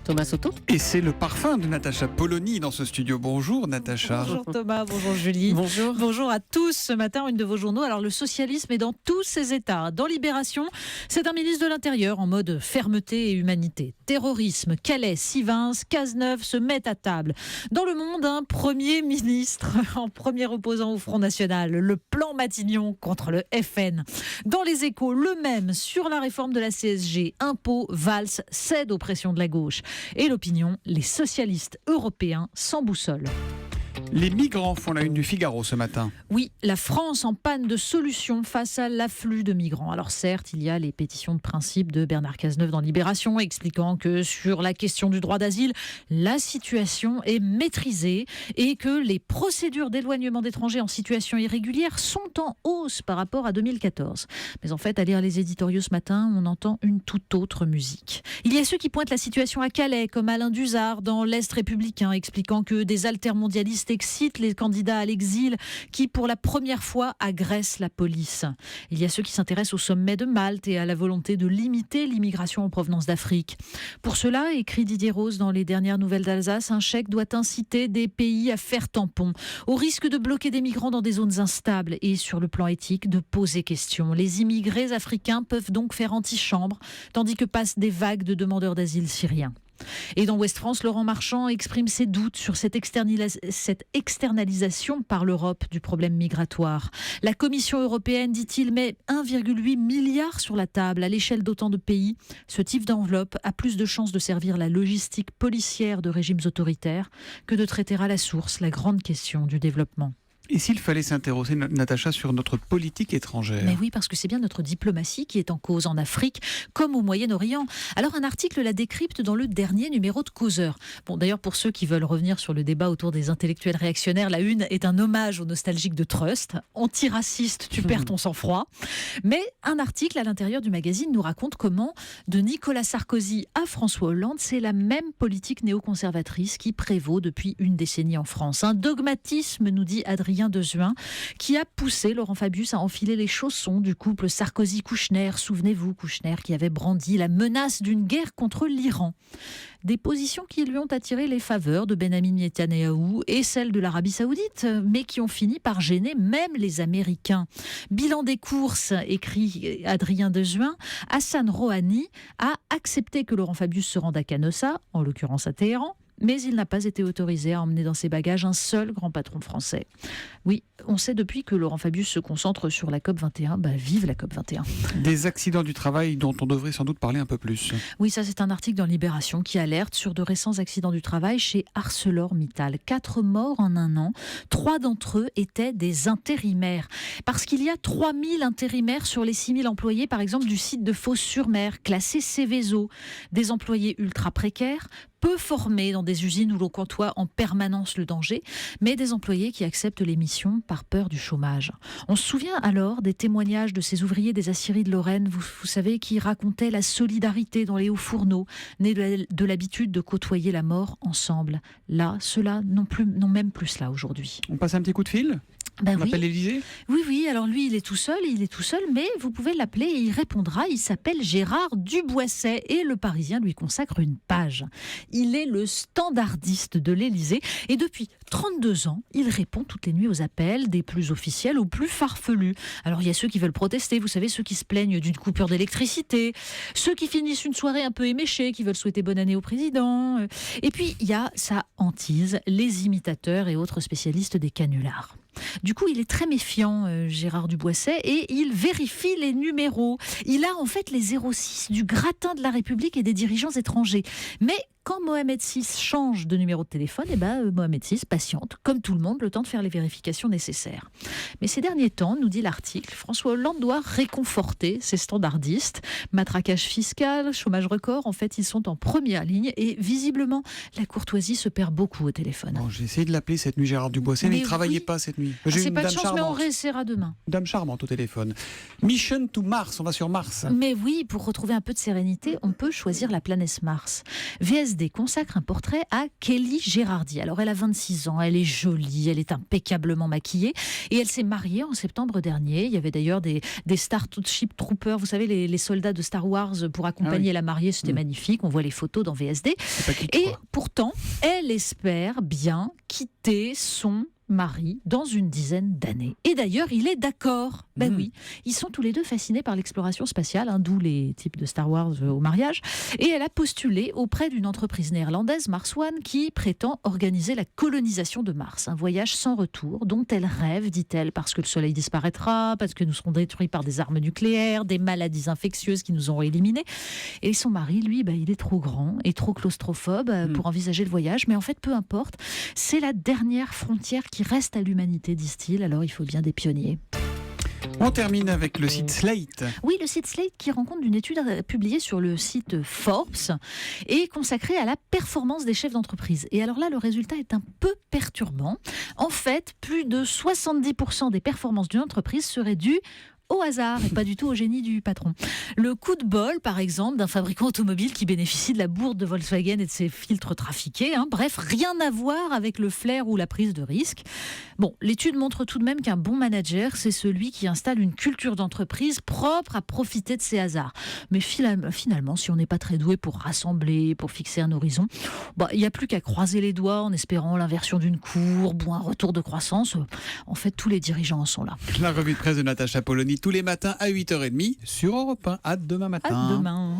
Thomas Soto. Et c'est le parfum de Natacha Polony dans ce studio. Bonjour Natacha. Bonjour Thomas, bonjour Julie. Bonjour. Bonjour à tous. Ce matin, une de vos journaux. Alors le socialisme est dans tous ses états. Dans Libération, c'est un ministre de l'Intérieur en mode fermeté et humanité. Terrorisme, Calais, Sivins, Cazeneuve se mettent à table. Dans Le Monde, un Premier ministre en premier opposant au Front National. Le plan Matignon contre le FN. Dans Les Échos, le même sur la réforme de la CSG. Impôts, Valls cède aux pressions de la gauche. Et l'opinion, les socialistes européens sans boussole. Les migrants font la une du Figaro ce matin. Oui, la France en panne de solutions face à l'afflux de migrants. Alors certes, il y a les pétitions de principe de Bernard Cazeneuve dans Libération expliquant que sur la question du droit d'asile, la situation est maîtrisée et que les procédures d'éloignement d'étrangers en situation irrégulière sont en hausse par rapport à 2014. Mais en fait, à lire les éditoriaux ce matin, on entend une toute autre musique. Il y a ceux qui pointent la situation à Calais, comme Alain Duzard dans l'Est républicain, expliquant que des altermondialistes excite les candidats à l'exil qui, pour la première fois, agressent la police. Il y a ceux qui s'intéressent au sommet de Malte et à la volonté de limiter l'immigration en provenance d'Afrique. Pour cela, écrit Didier Rose dans les dernières nouvelles d'Alsace, un chèque doit inciter des pays à faire tampon, au risque de bloquer des migrants dans des zones instables et, sur le plan éthique, de poser question. Les immigrés africains peuvent donc faire antichambre, tandis que passent des vagues de demandeurs d'asile syriens. Et dans Ouest France, Laurent Marchand exprime ses doutes sur cette externalisation par l'Europe du problème migratoire. La Commission européenne, dit-il, met 1,8 milliard sur la table à l'échelle d'autant de pays. Ce type d'enveloppe a plus de chances de servir la logistique policière de régimes autoritaires que de traiter à la source la grande question du développement. Et s'il fallait s'interroger, Natacha, sur notre politique étrangère? Mais oui, parce que c'est bien notre diplomatie qui est en cause en Afrique, comme au Moyen-Orient. Alors un article la décrypte dans le dernier numéro de Causeur. Bon, d'ailleurs, pour ceux qui veulent revenir sur le débat autour des intellectuels réactionnaires, la une est un hommage aux nostalgiques de Trust. Antiraciste, tu perds ton sang-froid. Mais un article à l'intérieur du magazine nous raconte comment, de Nicolas Sarkozy à François Hollande, c'est la même politique néoconservatrice qui prévaut depuis une décennie en France. Un dogmatisme, nous dit Adrien Dezuin, qui a poussé Laurent Fabius à enfiler les chaussons du couple Sarkozy-Kouchner. Souvenez-vous, Kouchner qui avait brandi la menace d'une guerre contre l'Iran. Des positions qui lui ont attiré les faveurs de Benyamin Netanyahou et celles de l'Arabie Saoudite, mais qui ont fini par gêner même les Américains. Bilan des courses, écrit Adrien Dezuin, Hassan Rouhani a accepté que Laurent Fabius se rende à Canossa, en l'occurrence à Téhéran, mais il n'a pas été autorisé à emmener dans ses bagages un seul grand patron français. Oui, on sait depuis que Laurent Fabius se concentre sur la COP21. Vive la COP21. Des accidents du travail dont on devrait sans doute parler un peu plus. Oui, ça c'est un article dans Libération qui alerte sur de récents accidents du travail chez ArcelorMittal. 4 morts en un an. 3 d'entre eux étaient des intérimaires. Parce qu'il y a 3000 intérimaires sur les 6000 employés, par exemple, du site de Fos-sur-Mer, classé Céveso. Des employés ultra précaires, peu formés dans des usines où l'on côtoie en permanence le danger, mais des employés qui acceptent les missions par peur du chômage. On se souvient alors des témoignages de ces ouvriers des aciéries de Lorraine, vous savez, qui racontaient la solidarité dans les hauts fourneaux, nés de l'habitude de côtoyer la mort ensemble. Là, ceux-là n'ont même plus cela aujourd'hui. On passe un petit coup de fil? On appelle l'Élysée? Oui, alors lui, il est tout seul, mais vous pouvez l'appeler et il répondra. Il s'appelle Gérard Duboisset et le Parisien lui consacre une page. Il est le standardiste de l'Élysée et depuis 32 ans, il répond toutes les nuits aux appels, des plus officiels aux plus farfelus. Alors il y a ceux qui veulent protester, vous savez, ceux qui se plaignent d'une coupure d'électricité, ceux qui finissent une soirée un peu éméchée, qui veulent souhaiter bonne année au président. Et puis il y a sa hantise, les imitateurs et autres spécialistes des canulars. Du coup, il est très méfiant, Gérard Duboisset, et il vérifie les numéros. Il a en fait les 06 du gratin de la République et des dirigeants étrangers. Mais quand Mohamed VI change de numéro de téléphone, Mohamed VI patiente, comme tout le monde, le temps de faire les vérifications nécessaires. Mais ces derniers temps, nous dit l'article, François Hollande doit réconforter ses standardistes. Matraquage fiscal, chômage record, en fait, ils sont en première ligne et visiblement, la courtoisie se perd beaucoup au téléphone. Bon, j'ai essayé de l'appeler cette nuit, Gérard Duboisset, mais il ne travaillait pas cette nuit. Oui. Ah, J'ai c'est une pas de dame chance, mais on charmante. réessayera demain. Dame charmante au téléphone. Mission to Mars, on va sur Mars. Mais oui, pour retrouver un peu de sérénité, on peut choisir la planète Mars. VSD consacre un portrait à Kelly Gérardi. Alors elle a 26 ans, elle est jolie, elle est impeccablement maquillée et elle s'est mariée en septembre dernier. Il y avait d'ailleurs des Starship Troopers, vous savez, les soldats de Star Wars pour accompagner la mariée, c'était magnifique. On voit les photos dans VSD. C'est pas kitsch, Et quoi. pourtant, elle espère bien quitter son mari dans une dizaine d'années. Et d'ailleurs, il est d'accord. Ben oui, ils sont tous les deux fascinés par l'exploration spatiale, d'où les types de Star Wars au mariage. Et elle a postulé auprès d'une entreprise néerlandaise, Mars One, qui prétend organiser la colonisation de Mars. Un voyage sans retour, dont elle rêve, dit-elle, parce que le Soleil disparaîtra, parce que nous serons détruits par des armes nucléaires, des maladies infectieuses qui nous auront éliminés. Et son mari, lui, il est trop grand et trop claustrophobe pour envisager le voyage. Mais en fait, peu importe, c'est la dernière frontière qui reste à l'humanité, disent-ils. Alors il faut bien des pionniers. On termine avec le site Slate. Oui, le site Slate qui rend compte d'une étude publiée sur le site Forbes et consacrée à la performance des chefs d'entreprise. Et alors là, le résultat est un peu perturbant. En fait, plus de 70% des performances d'une entreprise seraient dues au hasard et pas du tout au génie du patron. Le coup de bol, par exemple, d'un fabricant automobile qui bénéficie de la bourde de Volkswagen et de ses filtres trafiqués. Bref, rien à voir avec le flair ou la prise de risque. Bon, l'étude montre tout de même qu'un bon manager, c'est celui qui installe une culture d'entreprise propre à profiter de ces hasards. Mais finalement, si on n'est pas très doué pour rassembler, pour fixer un horizon, il n'y a plus qu'à croiser les doigts en espérant l'inversion d'une courbe ou un retour de croissance. En fait, tous les dirigeants en sont là. La revue de presse de Natacha Polony tous les matins à 8h30 sur Europe 1. À demain matin. À demain.